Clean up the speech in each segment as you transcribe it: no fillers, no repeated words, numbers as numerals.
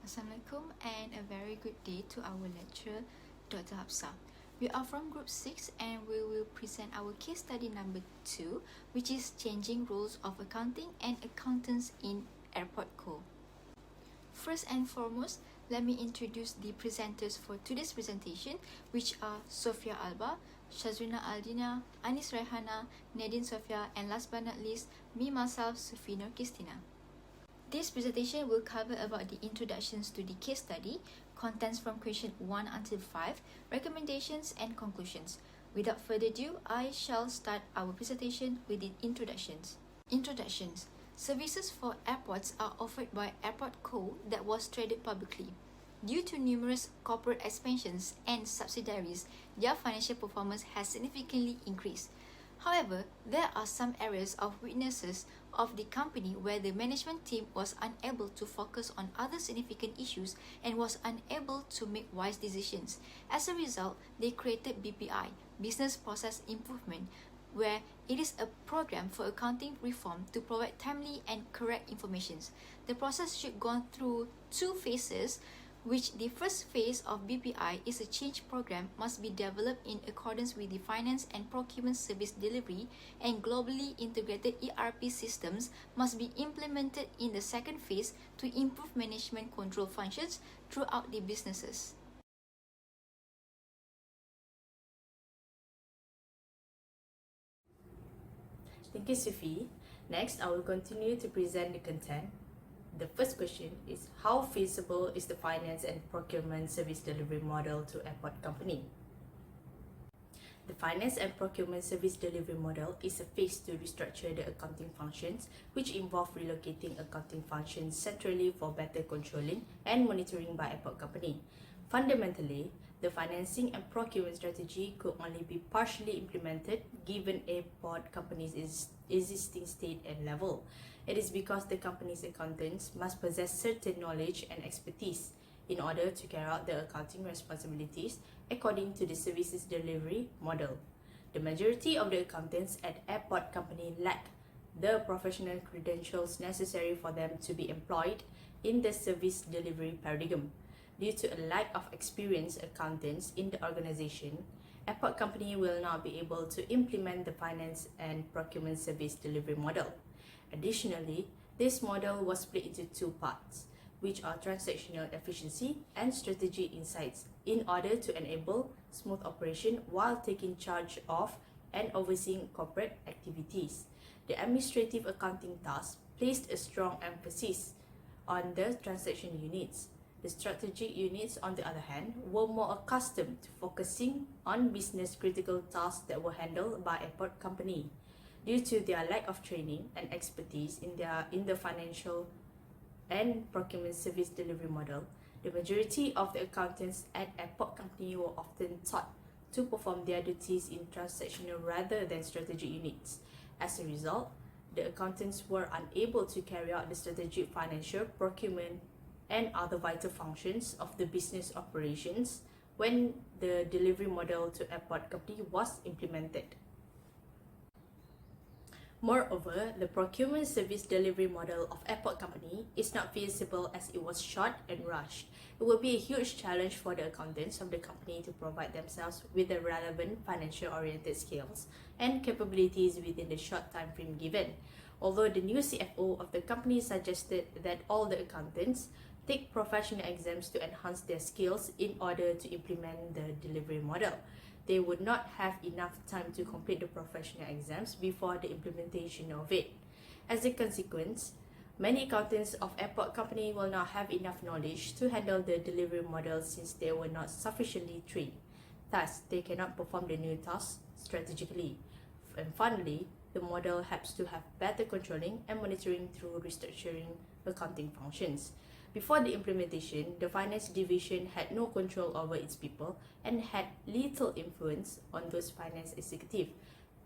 Assalamualaikum and a very good day to our lecturer, Dr. Hafsa. We are from Group 6 and we will present our case study number 2, which is changing roles of accounting and accountants in AIRPORTCO. First and foremost, let me introduce the presenters for today's presentation, which are Sofia Alba, Shazrina Aldina, Anis Rehana, Nadine Sofia, and last but not least, me myself, Sufino Christina. This presentation will cover about the introductions to the case study, contents from question 1 until 5, recommendations and conclusions. Without further ado, I shall start our presentation with the introductions. Introductions. Services for airports are offered by AIRPORTCO that was traded publicly. Due to numerous corporate expansions and subsidiaries, their financial performance has significantly increased. However, there are some areas of weaknesses of the company where the management team was unable to focus on other significant issues and was unable to make wise decisions. As a result, they created BPI, Business Process Improvement, where it is a program for accounting reform to provide timely and correct information. The process should go through 2 phases, which the first phase of BPI is a change program must be developed in accordance with the finance and procurement service delivery, and globally integrated ERP systems must be implemented in the second phase to improve management control functions throughout the businesses. Thank you, Sufi. Next, I will continue to present the content. The first question is, how feasible is the finance and procurement service delivery model to airport company? The finance and procurement service delivery model is a phase to restructure the accounting functions, which involve relocating accounting functions centrally for better controlling and monitoring by airport company. Fundamentally, the financing and procurement strategy could only be partially implemented given airport companies' existing state and level. It is because the company's accountants must possess certain knowledge and expertise in order to carry out the accounting responsibilities according to the services delivery model. The majority of the accountants at airport company lack the professional credentials necessary for them to be employed in the service delivery paradigm. Due to a lack of experienced accountants in the organization, airport company will not be able to implement the finance and procurement service delivery model. Additionally, this model was split into 2 parts, which are transactional efficiency and strategy insights, in order to enable smooth operation while taking charge of and overseeing corporate activities. The administrative accounting task placed a strong emphasis on the transaction units. The strategic units, on the other hand, were more accustomed to focusing on business-critical tasks that were handled by airport company. Due to their lack of training and expertise in the financial and procurement service delivery model, the majority of the accountants at airport company were often taught to perform their duties in transactional rather than strategic units. As a result, the accountants were unable to carry out the strategic financial, procurement, and other vital functions of the business operations when the delivery model to airport company was implemented. Moreover, the procurement service delivery model of airport company is not feasible as it was short and rushed. It will be a huge challenge for the accountants of the company to provide themselves with the relevant financial-oriented skills and capabilities within the short time frame given. Although the new CFO of the company suggested that all the accountants take professional exams to enhance their skills in order to implement the delivery model, they would not have enough time to complete the professional exams before the implementation of it. As a consequence, many accountants of airport company will not have enough knowledge to handle the delivery model since they were not sufficiently trained. Thus, they cannot perform the new tasks strategically. And finally, the model helps to have better controlling and monitoring through restructuring accounting functions. Before the implementation, the finance division had no control over its people and had little influence on those finance executives.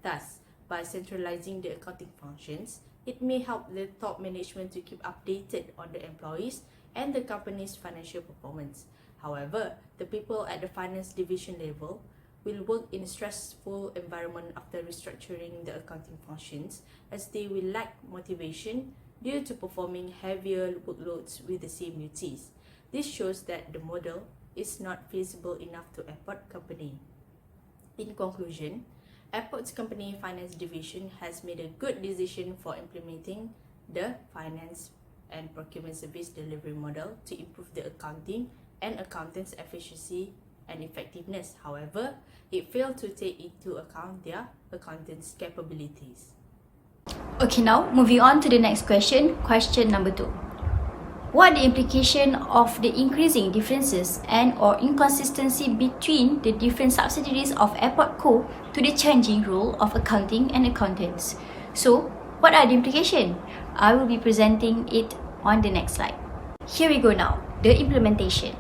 Thus, by centralizing the accounting functions, it may help the top management to keep updated on the employees and the company's financial performance. However, the people at the finance division level will work in a stressful environment after restructuring the accounting functions, as they will lack motivation due to performing heavier workloads with the same duties. This shows that the model is not feasible enough to Airport Company. In conclusion, Airports Company Finance Division has made a good decision for implementing the finance and procurement service delivery model to improve the accounting and accountants' efficiency and effectiveness. However, it failed to take into account their accountants' capabilities. Okay, now moving on to the next question, question number 2. What are the implication of the increasing differences and or inconsistency between the different subsidiaries of AIRPORTCO to the changing role of accounting and accountants? So, what are the implications? I will be presenting it on the next slide. Here we go now, the implementation.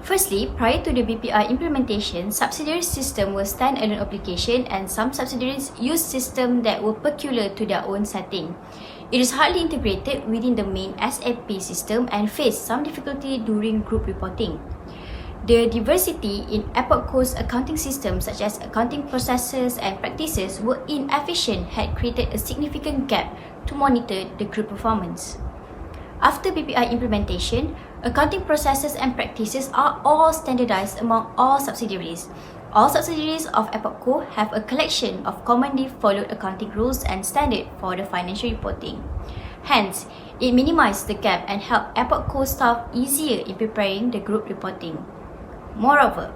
Firstly, prior to the BPI implementation, subsidiary system was standalone application and some subsidiaries used systems that were peculiar to their own setting. It is hardly integrated within the main SAP system and faced some difficulty during group reporting. The diversity in AIRPORTCO's accounting system, such as accounting processes and practices, were inefficient, had created a significant gap to monitor the group performance. After BPI implementation, accounting processes and practices are all standardized among all subsidiaries. All subsidiaries of AIRPORTCO have a collection of commonly followed accounting rules and standards for the financial reporting. Hence, it minimized the gap and helped AIRPORTCO staff easier in preparing the group reporting. Moreover,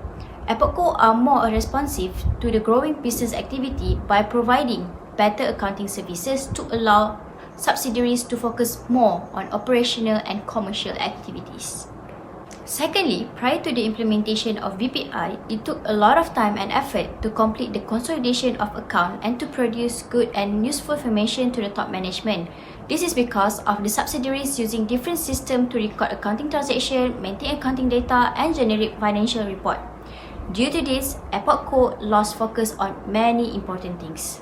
AIRPORTCO are more responsive to the growing business activity by providing better accounting services to allow subsidiaries to focus more on operational and commercial activities. Secondly, prior to the implementation of BPI, it took a lot of time and effort to complete the consolidation of account and to produce good and useful information to the top management. This is because of the subsidiaries using different systems to record accounting transactions, maintain accounting data, and generate financial report. Due to this, AIRPORTCO lost focus on many important things.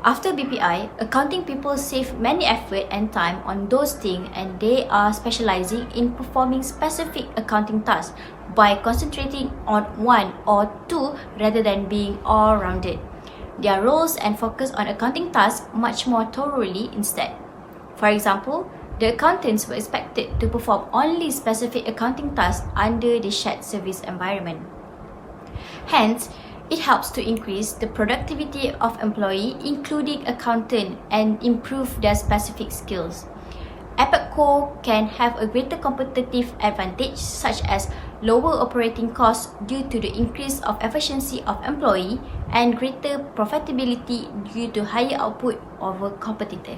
After BPI, accounting people save many effort and time on those things and they are specializing in performing specific accounting tasks by concentrating on one or two rather than being all-rounded. Their roles and focus on accounting tasks much more thoroughly instead. For example, the accountants were expected to perform only specific accounting tasks under the shared service environment. Hence, it helps to increase the productivity of employees, including accountant, and improve their specific skills. AIRPORTCO can have a greater competitive advantage, such as lower operating costs due to the increase of efficiency of employee and greater profitability due to higher output over competitor.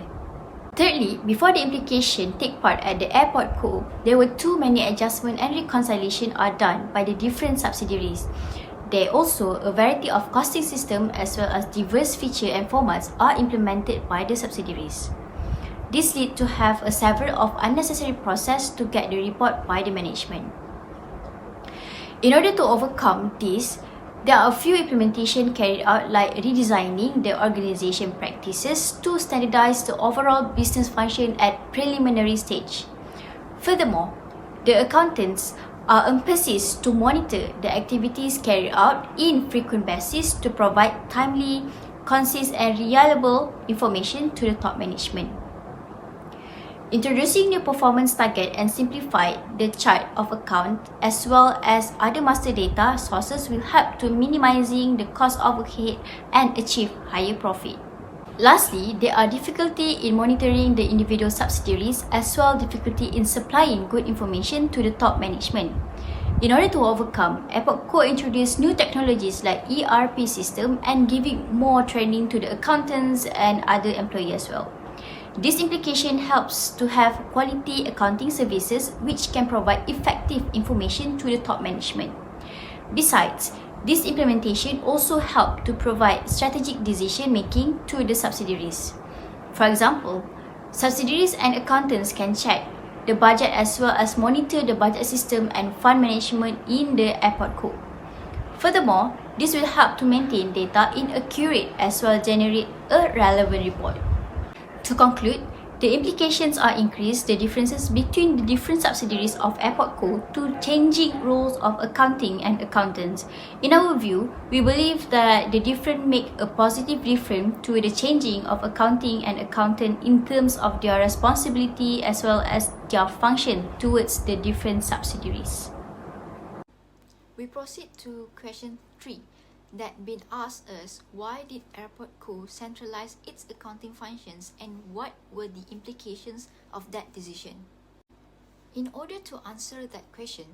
Thirdly, before the implication take part at the AIRPORTCO, there were too many adjustments and reconciliation are done by the different subsidiaries. There also a variety of costing system as well as diverse features and formats are implemented by the subsidiaries. This leads to have a several of unnecessary process to get the report by the management. In order to overcome this, there are a few implementations carried out like redesigning the organization practices to standardize the overall business function at preliminary stage. Furthermore, the accountants are emphasis to monitor the activities carried out in frequent basis to provide timely, concise and reliable information to the top management. Introducing the performance target and simplify the chart of account as well as other master data sources will help to minimizing the cost overhead and achieve higher profit. Lastly, there are difficulty in monitoring the individual subsidiaries as well as difficulty in supplying good information to the top management. In order to overcome, AIRPORTCO introduced new technologies like ERP system and giving more training to the accountants and other employees as well. This implication helps to have quality accounting services which can provide effective information to the top management. Besides, this implementation also helped to provide strategic decision making to the subsidiaries. For example, subsidiaries and accountants can check the budget as well as monitor the budget system and fund management in the AIRPORTCO. Furthermore, this will help to maintain data in accurate as well as generate a relevant report. To conclude, The implications are increased the differences between the different subsidiaries of AIRPORTCO to changing roles of accounting and accountants. In our view, we believe that the difference make a positive difference to the changing of accounting and accountant in terms of their responsibility as well as their function towards the different subsidiaries. We proceed to question 3 that been asked us, why did AIRPORTCO centralize its accounting functions and what were the implications of that decision? In order to answer that question,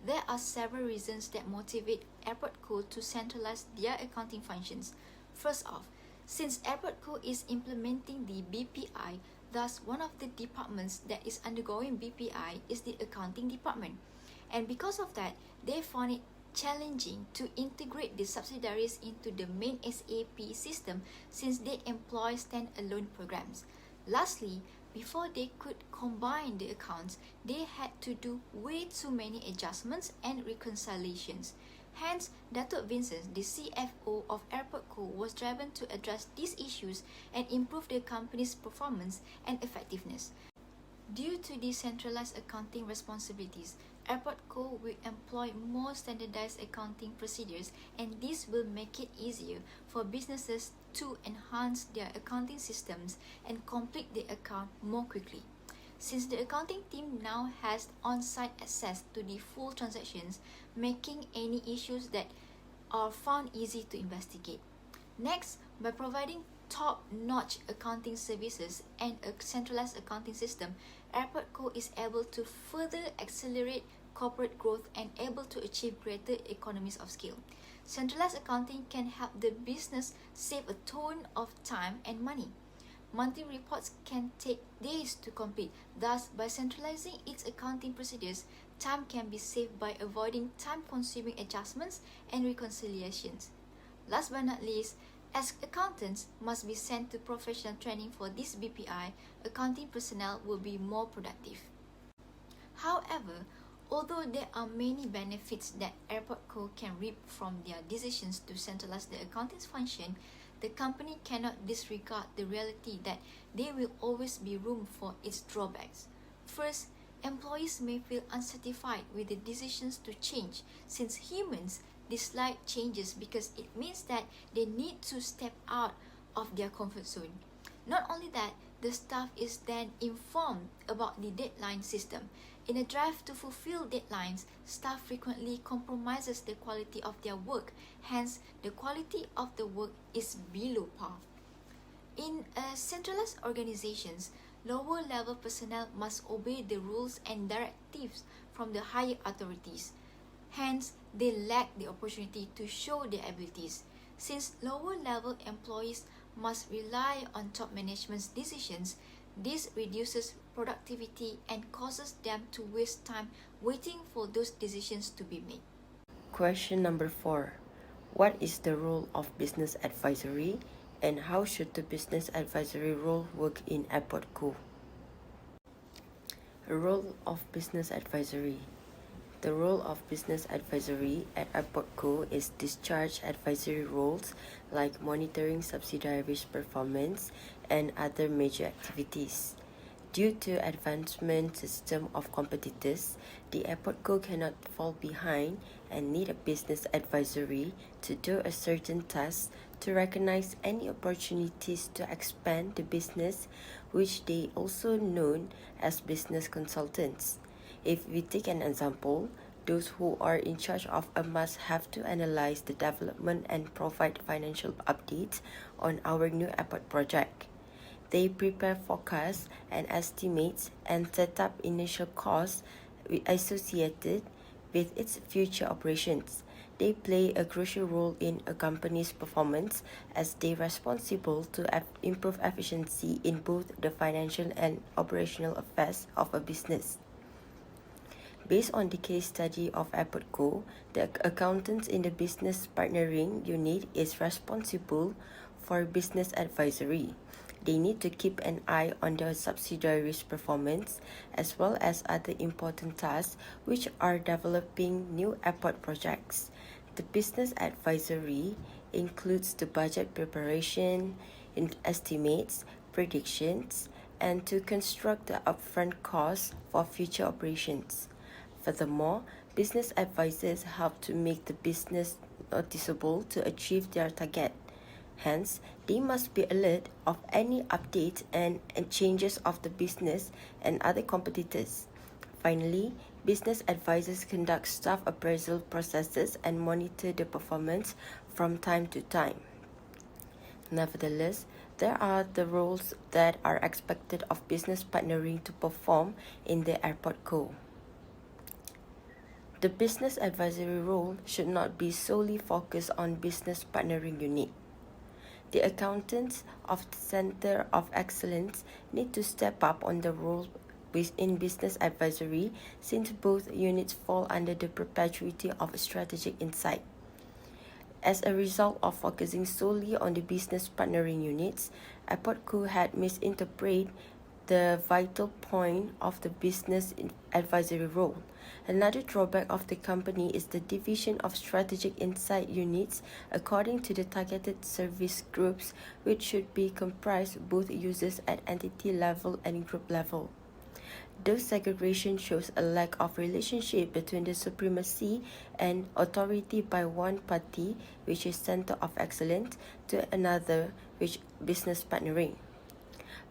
there are several reasons that motivate AIRPORTCO to centralize their accounting functions. First off, since AIRPORTCO is implementing the BPI, thus one of the departments that is undergoing BPI is the accounting department. And because of that, they found it challenging to integrate the subsidiaries into the main SAP system since they employ standalone programs. Lastly, before they could combine the accounts, they had to do way too many adjustments and reconciliations. Hence, Datuk Vincent, the CFO of AIRPORTCO, was driven to address these issues and improve the company's performance and effectiveness. Due to decentralized accounting responsibilities, AIRPORTCO will employ more standardized accounting procedures, and this will make it easier for businesses to enhance their accounting systems and complete the account more quickly. Since the accounting team now has on-site access to the full transactions, making any issues that are found easy to investigate. Next, by providing top-notch accounting services and a centralized accounting system, AIRPORTCO is able to further accelerate corporate growth and able to achieve greater economies of scale. Centralized accounting can help the business save a ton of time and money. Monthly reports can take days to complete. Thus, by centralizing its accounting procedures, time can be saved by avoiding time-consuming adjustments and reconciliations. Last but not least, as accountants must be sent to professional training for this BPI, accounting personnel will be more productive. However, although there are many benefits that AIRPORTCO can reap from their decisions to centralize the accounting function, the company cannot disregard the reality that there will always be room for its drawbacks. First, employees may feel unsatisfied with the decisions to change, since humans dislike changes because it means that they need to step out of their comfort zone. Not only that, the staff is then informed about the deadline system. In a drive to fulfill deadlines, staff frequently compromises the quality of their work, hence the quality of the work is below par. In centralized organizations, lower level personnel must obey the rules and directives from the higher authorities. Hence, they lack the opportunity to show their abilities. Since lower level employees must rely on top management's decisions, this reduces productivity and causes them to waste time waiting for those decisions to be made. Question number 4. What is the role of business advisory and how should the business advisory role work in AIRPORTCO? Role of business advisory. The role of business advisory at AIRPORTCO is discharge advisory roles like monitoring subsidiaries' performance and other major activities. Due to advancement system of competitors, the AIRPORTCO cannot fall behind and need a business advisory to do a certain task to recognize any opportunities to expand the business, which they also known as business consultants. If we take an example, those who are in charge of a must have to analyze the development and provide financial updates on our new airport project. They prepare forecasts and estimates and set up initial costs associated with its future operations. They play a crucial role in a company's performance as they are responsible to improve efficiency in both the financial and operational affairs of a business. Based on the case study of AIRPORTCO, the accountants in the business partnering unit is responsible for business advisory. They need to keep an eye on their subsidiaries' performance as well as other important tasks which are developing new airport projects. The business advisory includes the budget preparation, estimates, predictions, and to construct the upfront costs for future operations. Furthermore, business advisors help to make the business noticeable to achieve their target. Hence, they must be alert of any updates and changes of the business and other competitors. Finally, business advisors conduct staff appraisal processes and monitor the performance from time to time. Nevertheless, there are the roles that are expected of business partnering to perform in the AIRPORTCO. The business advisory role should not be solely focused on business partnering unit. The accountants of the Center of Excellence need to step up on the role in business advisory, since both units fall under the perpetuity of strategic insight. As a result of focusing solely on the business partnering units, AIRPORTCO had misinterpreted the vital point of the business advisory role. Another drawback of the company is the division of strategic insight units according to the targeted service groups, which should be comprised both users at entity level and group level. This segregation shows a lack of relationship between the supremacy and authority by one party, which is Center of Excellence, to another, which business partnering.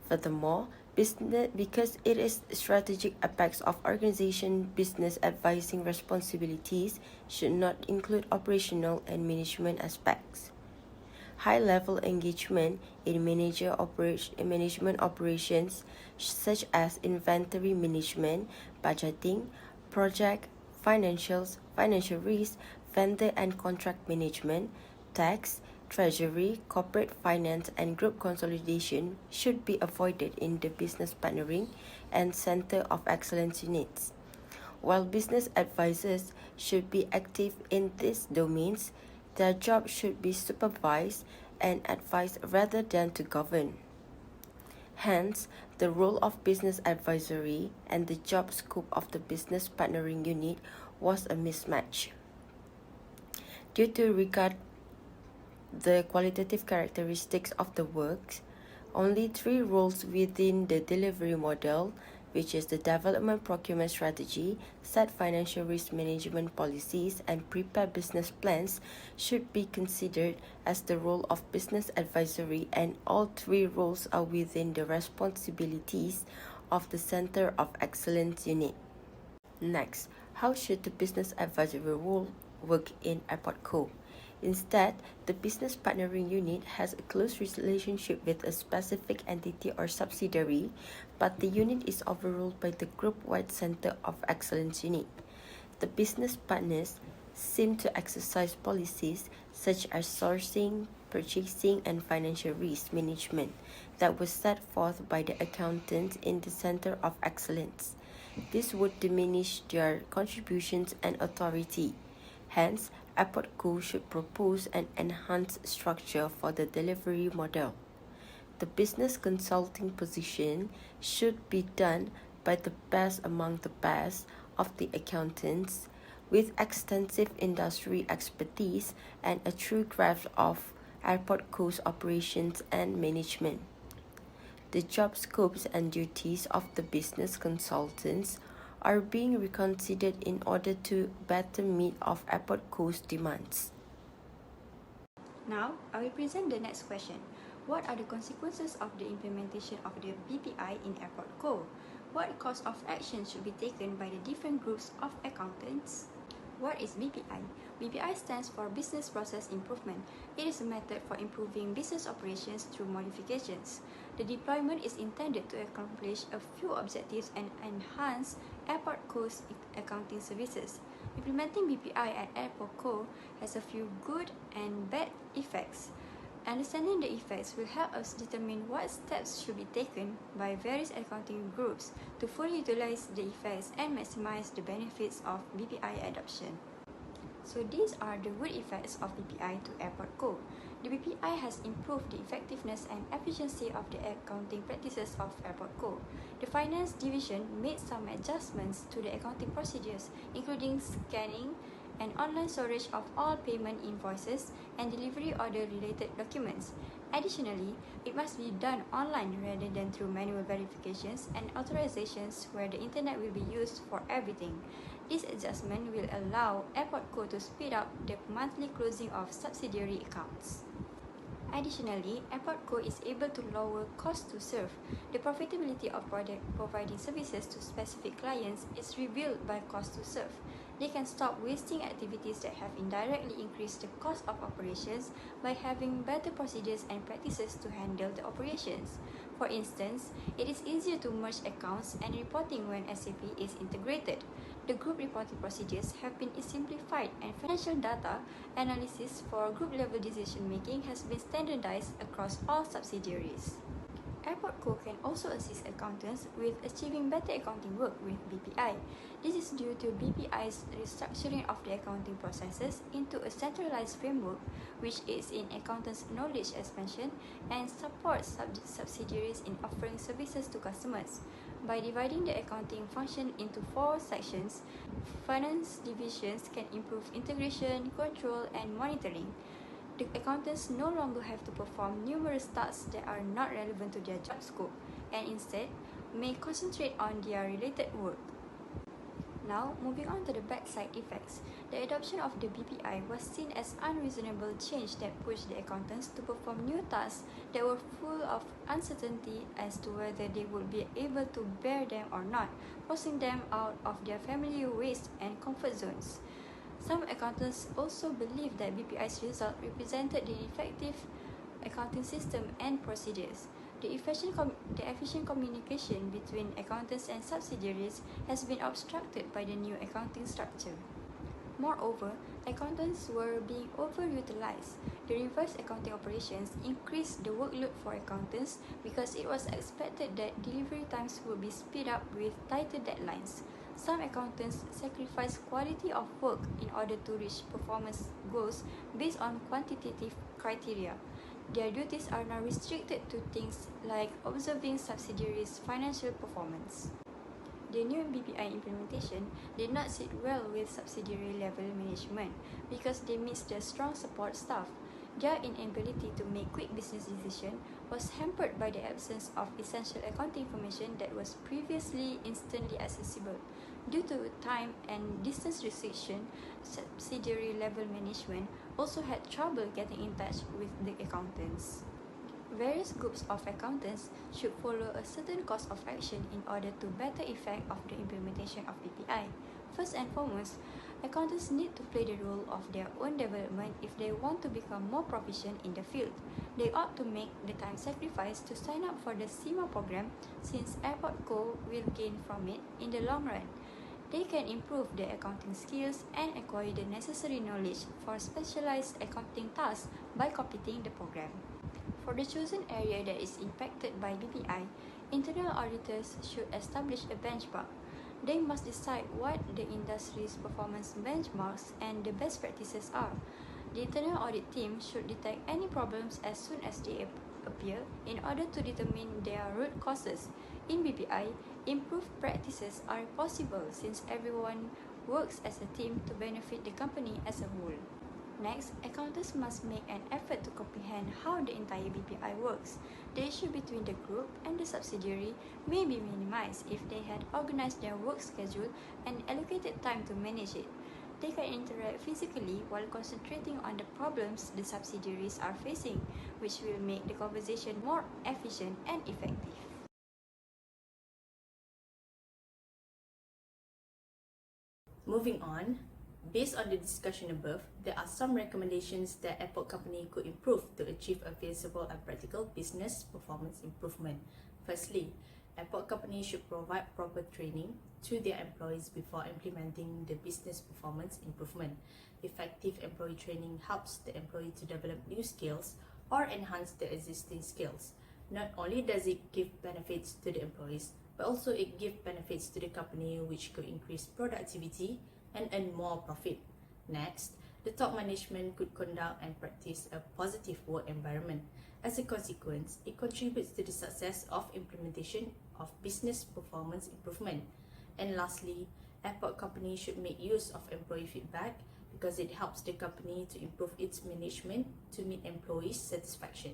Furthermore, because it is strategic aspects of organization, business advising responsibilities should not include operational and management aspects. High-level engagement in management operations such as inventory management, budgeting, project, financials, financial risk, vendor and contract management, tax, treasury, corporate finance and group consolidation should be avoided in the business partnering and Center of Excellence units. While business advisors should be active in these domains, their job should be supervised and advise rather than to govern. Hence, the role of business advisory and the job scope of the business partnering unit was a mismatch. Due to regard the qualitative characteristics of the works, only 3 roles within the delivery model, which is the development procurement strategy, set financial risk management policies, and prepare business plans, should be considered as the role of business advisory, and all 3 roles are within the responsibilities of the Center of Excellence unit. Next, how should the business advisory role work in AIRPORTCO? Instead, the business partnering unit has a close relationship with a specific entity or subsidiary, but the unit is overruled by the group-wide Center of Excellence unit. The business partners seem to exercise policies such as sourcing, purchasing, and financial risk management that was set forth by the accountants in the Center of Excellence. This would diminish their contributions and authority. Hence, AIRPORTCO should propose an enhanced structure for the delivery model. The business consulting position should be done by the best among the best of the accountants, with extensive industry expertise and a true grasp of AIRPORTCO's operations and management. The job scopes and duties of the business consultants are being reconsidered in order to better meet of AIRPORTCO's demands. Now, I will present the next question. What are the consequences of the implementation of the BPI in AIRPORTCO? What course of action should be taken by the different groups of accountants? What is BPI? BPI stands for Business Process Improvement. It is a method for improving business operations through modifications. The deployment is intended to accomplish a few objectives and enhance AIRPORTCO's accounting services. Implementing BPI at AIRPORTCO has a few good and bad effects. Understanding the effects will help us determine what steps should be taken by various accounting groups to fully utilize the effects and maximize the benefits of BPI adoption. So these are the good effects of BPI to AIRPORTCO. The BPI has improved the effectiveness and efficiency of the accounting practices of AIRPORTCO. The finance division made some adjustments to the accounting procedures, including scanning and online storage of all payment invoices and delivery order related documents. Additionally, it must be done online rather than through manual verifications and authorizations where the internet will be used for everything. This adjustment will allow AIRPORTCO to speed up the monthly closing of subsidiary accounts. Additionally, AIRPORTCO is able to lower cost to serve. The profitability of providing services to specific clients is revealed by cost to serve. They can stop wasting activities that have indirectly increased the cost of operations by having better procedures and practices to handle the operations. For instance, it is easier to merge accounts and reporting when SAP is integrated. The group reporting procedures have been simplified and financial data analysis for group-level decision-making has been standardized across all subsidiaries. AIRPORTCO can also assist accountants with achieving better accounting work with BPI. This is due to BPI's restructuring of the accounting processes into a centralized framework which aids in accountants' knowledge expansion and supports subsidiaries in offering services to customers. By dividing the accounting function into 4 sections, finance divisions can improve integration, control, and monitoring. The accountants no longer have to perform numerous tasks that are not relevant to their job scope and instead may concentrate on their related work. Now, moving on to the backside effects. The adoption of the BPI was seen as unreasonable change that pushed the accountants to perform new tasks that were full of uncertainty as to whether they would be able to bear them or not, forcing them out of their familiar ways and comfort zones. Some accountants also believe that BPI's result represented the effective accounting system and procedures. The efficient communication between accountants and subsidiaries has been obstructed by the new accounting structure. Moreover, accountants were being overutilized. The reverse accounting operations increased the workload for accountants because it was expected that delivery times would be speed up with tighter deadlines. Some accountants sacrifice quality of work in order to reach performance goals based on quantitative criteria. Their duties are now restricted to things like observing subsidiaries' financial performance. The new BPI implementation did not sit well with subsidiary level management because they missed their strong support staff. Their inability to make quick business decisions was hampered by the absence of essential accounting information that was previously instantly accessible. Due to time and distance restriction, subsidiary level management also had trouble getting in touch with the accountants. Various groups of accountants should follow a certain course of action in order to better effect of the implementation of BPI. First and foremost, accountants need to play the role of their own development if they want to become more proficient in the field. They ought to make the time sacrifice to sign up for the CIMA program since AIRPORTCO will gain from it in the long run. They can improve their accounting skills and acquire the necessary knowledge for specialized accounting tasks by completing the program. For the chosen area that is impacted by BPI, internal auditors should establish a benchmark. They must decide what the industry's performance benchmarks and the best practices are. The internal audit team should detect any problems as soon as they appear in order to determine their root causes. In BPI, improved practices are possible since everyone works as a team to benefit the company as a whole. Next, accountants must make an effort to comprehend how the entire BPI works. The issue between the group and the subsidiary may be minimized if they had organized their work schedule and allocated time to manage it. They can interact physically while concentrating on the problems the subsidiaries are facing, which will make the conversation more efficient and effective. Moving on, based on the discussion above, there are some recommendations that airport company could improve to achieve a feasible and practical business performance improvement. Firstly, airport companies should provide proper training to their employees before implementing the business performance improvement. Effective employee training helps the employee to develop new skills or enhance their existing skills. Not only does it give benefits to the employees, but also it gives benefits to the company, which could increase productivity and earn more profit. Next, the top management could conduct and practice a positive work environment. As a consequence, it contributes to the success of implementation of business performance improvement. And lastly, airport companies should make use of employee feedback because it helps the company to improve its management to meet employees' satisfaction.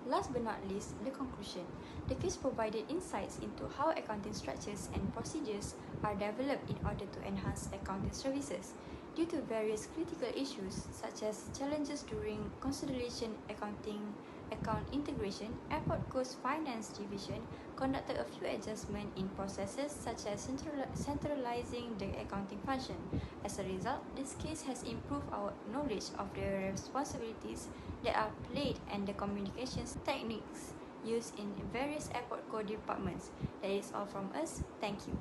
last but not least, the conclusion. The quiz provided insights into how accounting structures and procedures are developed in order to enhance accounting services. Due to various critical issues such as challenges during consolidation account integration, AIRPORTCO's finance division conducted a few adjustments in processes such as centralizing the accounting function. As a result, this case has improved our knowledge of the responsibilities that are played and the communications techniques used in various AIRPORTCO departments. That is all from us. Thank you.